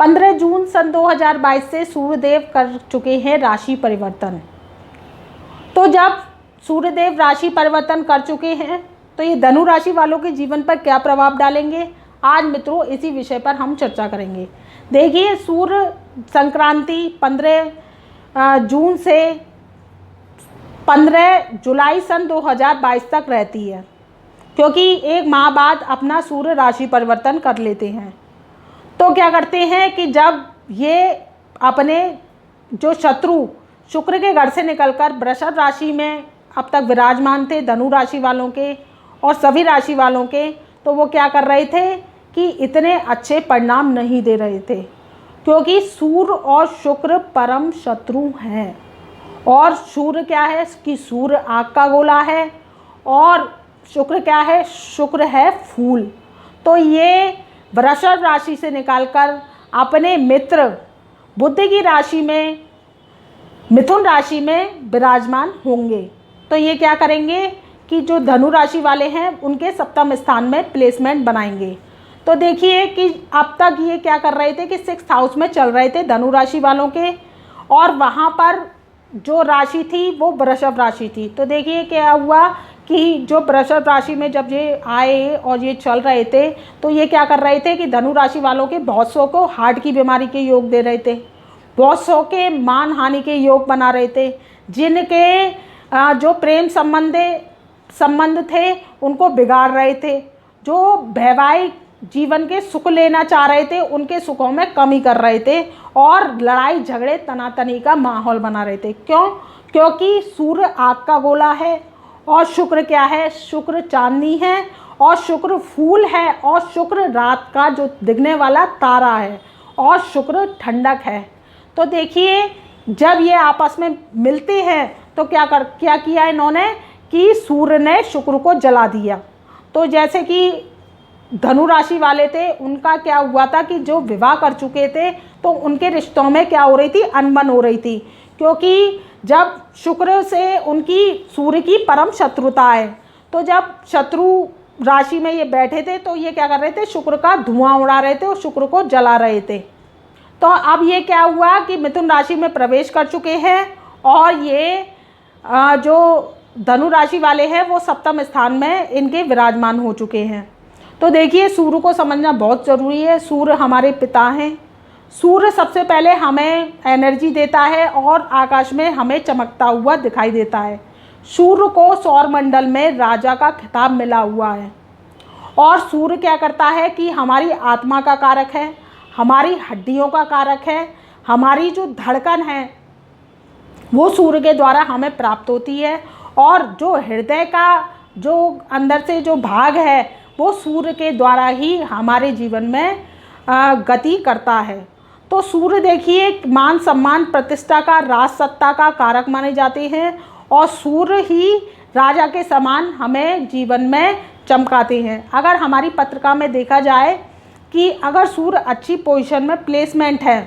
15 जून सन 2022 से सूर्यदेव कर चुके हैं राशि परिवर्तन। तो जब सूर्यदेव राशि परिवर्तन कर चुके हैं तो ये धनु राशि वालों के जीवन पर क्या प्रभाव डालेंगे, आज मित्रों इसी विषय पर हम चर्चा करेंगे। देखिए, सूर्य संक्रांति 15 जून से 15 जुलाई सन 2022 तक रहती है, क्योंकि एक माह बाद अपना सूर्य राशि परिवर्तन कर लेते हैं। तो क्या करते हैं कि जब ये अपने जो शत्रु शुक्र के घर से निकलकर वृषभ राशि में अब तक विराजमान थे, धनु राशि वालों के और सभी राशि वालों के, तो वो क्या कर रहे थे कि इतने अच्छे परिणाम नहीं दे रहे थे, क्योंकि सूर्य और शुक्र परम शत्रु हैं। और सूर्य क्या है कि सूर्य आग का गोला है और शुक्र क्या है, शुक्र है फूल। तो ये वृषभ राशि से निकालकर अपने मित्र बुध की राशि में, मिथुन राशि में विराजमान होंगे। तो ये क्या करेंगे कि जो धनु राशि वाले हैं उनके सप्तम स्थान में प्लेसमेंट बनाएंगे। तो देखिए कि अब तक ये क्या कर रहे थे कि 6th हाउस में चल रहे थे धनु राशि वालों के, और वहाँ पर जो राशि थी वो वृषभ राशि थी। तो देखिए क्या हुआ कि जो वृषभ राशि में जब ये आए और ये चल रहे थे तो ये क्या कर रहे थे कि धनु राशि वालों के बहुत सौ को हार्ट की बीमारी के योग दे रहे थे, बहुत सौ के मान हानि के योग बना रहे थे, जिनके जो प्रेम संबंध थे उनको बिगाड़ रहे थे, जो वैवाहिक जीवन के सुख लेना चाह रहे थे उनके सुखों में कमी कर रहे थे, और लड़ाई झगड़े तनातनी का माहौल बना रहे थे। क्यों? क्योंकि सूर्य आग का गोला है और शुक्र क्या है, शुक्र चांदनी है और शुक्र फूल है और शुक्र रात का जो दिखने वाला तारा है और शुक्र ठंडक है। तो देखिए जब ये आपस में मिलते हैं तो क्या किया इन्होंने कि सूर्य ने शुक्र को जला दिया। तो जैसे कि धनु राशि वाले थे उनका क्या हुआ था कि जो विवाह कर चुके थे तो उनके रिश्तों में क्या हो रही थी, अनबन हो रही थी, क्योंकि जब शुक्र से उनकी सूर्य की परम शत्रुता है। तो जब शत्रु राशि में ये बैठे थे तो ये क्या कर रहे थे, शुक्र का धुआं उड़ा रहे थे और शुक्र को जला रहे थे। तो अब ये क्या हुआ कि मिथुन राशि में प्रवेश कर चुके हैं और ये जो धनु राशि वाले हैं वो सप्तम स्थान में इनके विराजमान हो चुके हैं। तो देखिए सूर्य को समझना बहुत ज़रूरी है। सूर्य हमारे पिता हैं। सूर्य सबसे पहले हमें एनर्जी देता है और आकाश में हमें चमकता हुआ दिखाई देता है। सूर्य को सौर मंडल में राजा का खिताब मिला हुआ है। और सूर्य क्या करता है कि हमारी आत्मा का कारक है, हमारी हड्डियों का कारक है, हमारी जो धड़कन है वो सूर्य के द्वारा हमें प्राप्त होती है, और जो हृदय का जो अंदर से जो भाग है वो सूर्य के द्वारा ही हमारे जीवन में गति करता है। तो सूर्य देखिए मान सम्मान प्रतिष्ठा का, राज सत्ता का कारक माने जाते हैं, और सूर्य ही राजा के समान हमें जीवन में चमकाते हैं। अगर हमारी पत्रिका में देखा जाए कि अगर सूर्य अच्छी पोजीशन में प्लेसमेंट है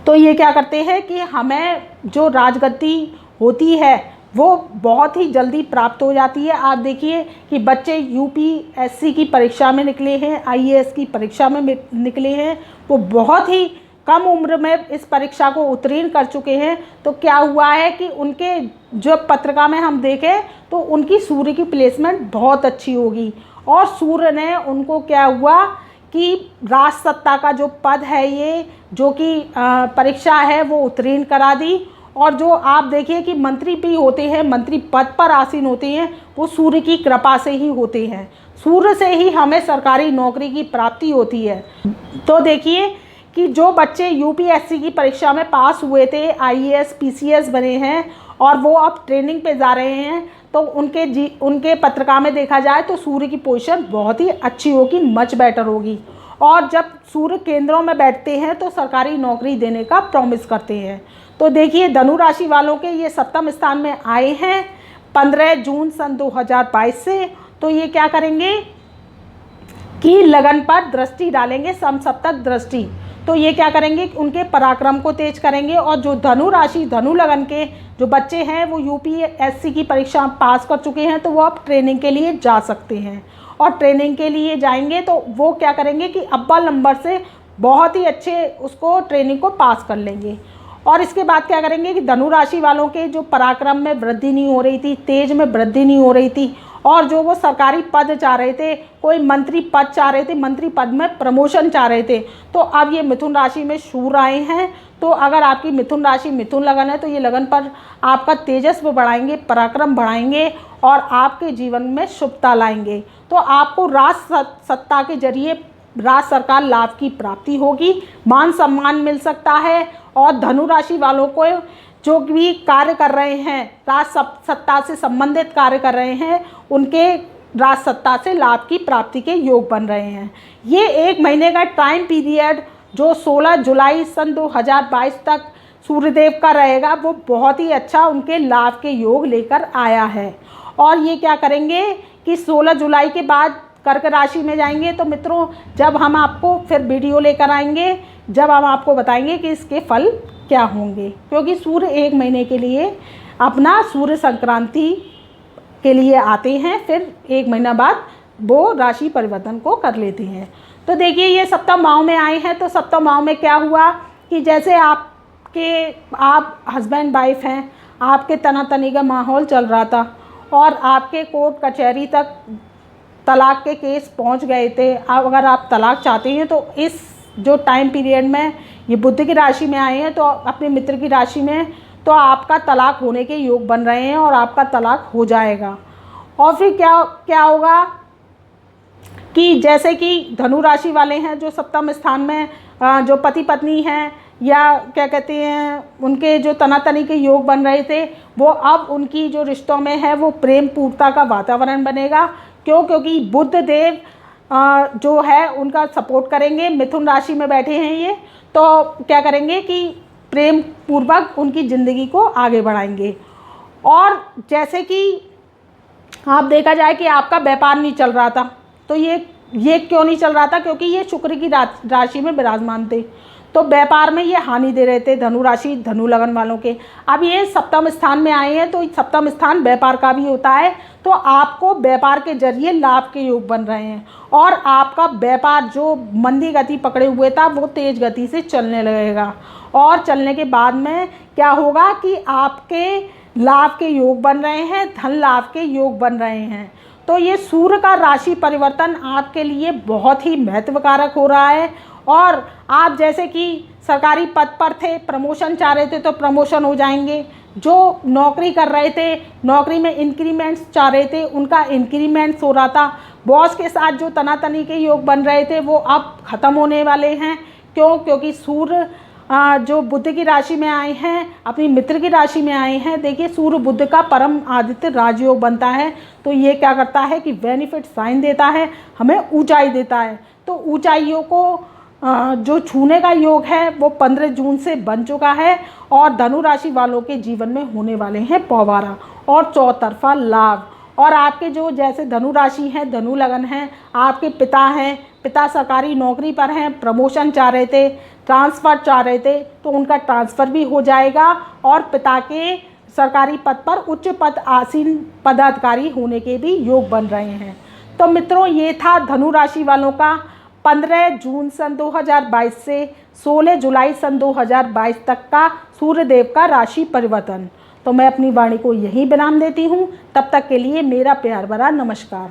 तो ये क्या करते हैं कि हमें जो राजगद्दी होती है वो बहुत ही जल्दी प्राप्त हो जाती है। आप देखिए कि बच्चे यूपीएससी की परीक्षा में निकले हैं, आईएएस की परीक्षा में निकले हैं, वो बहुत ही कम उम्र में इस परीक्षा को उत्तीर्ण कर चुके हैं। तो क्या हुआ है कि उनके जो पत्रिका में हम देखें तो उनकी सूर्य की प्लेसमेंट बहुत अच्छी होगी, और सूर्य ने उनको क्या हुआ कि राज सत्ता का जो पद है, ये जो कि परीक्षा है वो उत्तीर्ण करा दी। और जो आप देखिए कि मंत्री भी होते हैं, मंत्री पद पर आसीन होते हैं, वो सूर्य की कृपा से ही होते हैं। सूर्य से ही हमें सरकारी नौकरी की प्राप्ति होती है। तो देखिए कि जो बच्चे यूपीएससी की परीक्षा में पास हुए थे, आईएएस पीसीएस बने हैं और वो अब ट्रेनिंग पे जा रहे हैं, तो उनके पत्रिका में देखा जाए तो सूर्य की पोजीशन बहुत ही अच्छी होगी, मच बेटर होगी। और जब सूर्य केंद्रों में बैठते हैं तो सरकारी नौकरी देने का प्रॉमिस करते हैं। तो देखिए धनु राशि वालों के ये सप्तम स्थान में आए हैं 15 जून सन 2022 से। तो ये क्या करेंगे कि लगन पर दृष्टि डालेंगे, समसप्तक दृष्टि। तो ये क्या करेंगे, उनके पराक्रम को तेज करेंगे। और जो धनु राशि, धनु लगन के जो बच्चे हैं वो यूपीएससी की परीक्षा पास कर चुके हैं, तो वो अब ट्रेनिंग के लिए जा सकते हैं। और ट्रेनिंग के लिए जाएंगे तो वो क्या करेंगे कि अव्वल नंबर से बहुत ही अच्छे उसको ट्रेनिंग को पास कर लेंगे। और इसके बाद क्या करेंगे कि धनु राशि वालों के जो पराक्रम में वृद्धि नहीं हो रही थी, तेज में वृद्धि नहीं हो रही थी, और जो वो सरकारी पद चाह रहे थे, कोई मंत्री पद चाह रहे थे, मंत्री पद में प्रमोशन चाह रहे थे, तो अब ये मिथुन राशि में सूर्य आए हैं। तो अगर आपकी मिथुन राशि मिथुन लगन है तो ये लगन पर आपका तेजस्व बढ़ाएंगे, पराक्रम बढ़ाएंगे और आपके जीवन में शुभता लाएंगे। तो आपको राज सत्ता के जरिए राज्य सरकार लाभ की प्राप्ति होगी, मान सम्मान मिल सकता है। और धनु राशि वालों को जो भी कार्य कर रहे हैं, राज सत्ता से संबंधित कार्य कर रहे हैं, उनके राज सत्ता से लाभ की प्राप्ति के योग बन रहे हैं। ये 1 महीने का टाइम पीरियड जो 16 जुलाई सन 2022 तक सूर्यदेव का रहेगा, वो बहुत ही अच्छा उनके लाभ के योग लेकर आया है। और ये क्या करेंगे कि 16 जुलाई के बाद कर्क राशि में जाएंगे। तो मित्रों, जब हम आपको फिर वीडियो लेकर आएंगे, जब हम आपको बताएंगे कि इसके फल क्या होंगे, क्योंकि सूर्य 1 महीने के लिए अपना सूर्य संक्रांति के लिए आते हैं, फिर 1 महीना बाद वो राशि परिवर्तन को कर लेते हैं। तो देखिए, ये सप्तम भाव में आए हैं। तो सप्तम भाव में क्या हुआ कि जैसे आप हस्बैंड वाइफ हैं, आपके तनातनी का माहौल चल रहा था और आपके कोर्ट कचहरी तक तलाक के केस पहुंच गए थे। अब अगर आप तलाक चाहते हैं तो इस जो टाइम पीरियड में ये बुध की राशि में आए हैं, तो अपने मित्र की राशि में, तो आपका तलाक होने के योग बन रहे हैं और आपका तलाक हो जाएगा। और फिर क्या होगा कि जैसे कि धनु राशि वाले हैं जो सप्तम स्थान में जो पति पत्नी हैं, या क्या कहते हैं, उनके जो तनातनी के योग बन रहे थे, वो अब उनकी जो रिश्तों में है वो प्रेम पूर्णता का वातावरण बनेगा। क्योंकि बुध देव जो है उनका सपोर्ट करेंगे। मिथुन राशि में बैठे हैं ये, तो क्या करेंगे कि प्रेम पूर्वक उनकी ज़िंदगी को आगे बढ़ाएंगे। और जैसे कि आप देखा जाए कि आपका व्यापार नहीं चल रहा था, तो ये क्यों नहीं चल रहा था, क्योंकि ये शुक्र की राशि में विराजमान थे, तो व्यापार में ये हानि दे रहे थे धनु राशि धनु लगन वालों के। अब ये सप्तम स्थान में आए हैं, तो सप्तम स्थान व्यापार का भी होता है, तो आपको व्यापार के जरिए लाभ के योग बन रहे हैं और आपका व्यापार जो मंदी गति पकड़े हुए था वो तेज गति से चलने लगेगा। और चलने के बाद में क्या होगा कि आपके लाभ के योग बन रहे हैं, धन लाभ के योग बन रहे हैं। तो ये सूर्य का राशि परिवर्तन आपके लिए बहुत ही महत्वकारक हो रहा है। और आप जैसे कि सरकारी पद पर थे, प्रमोशन चाह रहे थे, तो प्रमोशन हो जाएंगे। जो नौकरी कर रहे थे, नौकरी में इंक्रीमेंट्स चाह रहे थे, उनका इंक्रीमेंट्स हो रहा था। बॉस के साथ जो तनातनी के योग बन रहे थे वो अब ख़त्म होने वाले हैं। क्योंकि सूर्य जो बुध की राशि में आए हैं, अपनी मित्र की राशि में आए हैं। देखिए, सूर्य बुध का परम आदित्य राजयोग बनता है, तो ये क्या करता है कि बेनिफिट साइन देता है, हमें ऊंचाई देता है। तो ऊंचाइयों को जो छूने का योग है वो 15 जून से बन चुका है और धनु राशि वालों के जीवन में होने वाले हैं पौवारा और चौतरफा लाभ। और आपके जो जैसे धनु राशि हैं, धनु लगन हैं, आपके पिता हैं, पिता सरकारी नौकरी पर हैं, प्रमोशन चाह रहे थे, ट्रांसफ़र चाह रहे थे, तो उनका ट्रांसफ़र भी हो जाएगा और पिता के सरकारी पद पर उच्च पद आसीन पदाधिकारी होने के भी योग बन रहे हैं। तो मित्रों, ये था धनु राशि वालों का 15 जून सन 2022 से 16 जुलाई सन 2022 तक का सूर्यदेव का राशि परिवर्तन। तो मैं अपनी वाणी को यहीं विराम देती हूँ। तब तक के लिए मेरा प्यार भरा नमस्कार।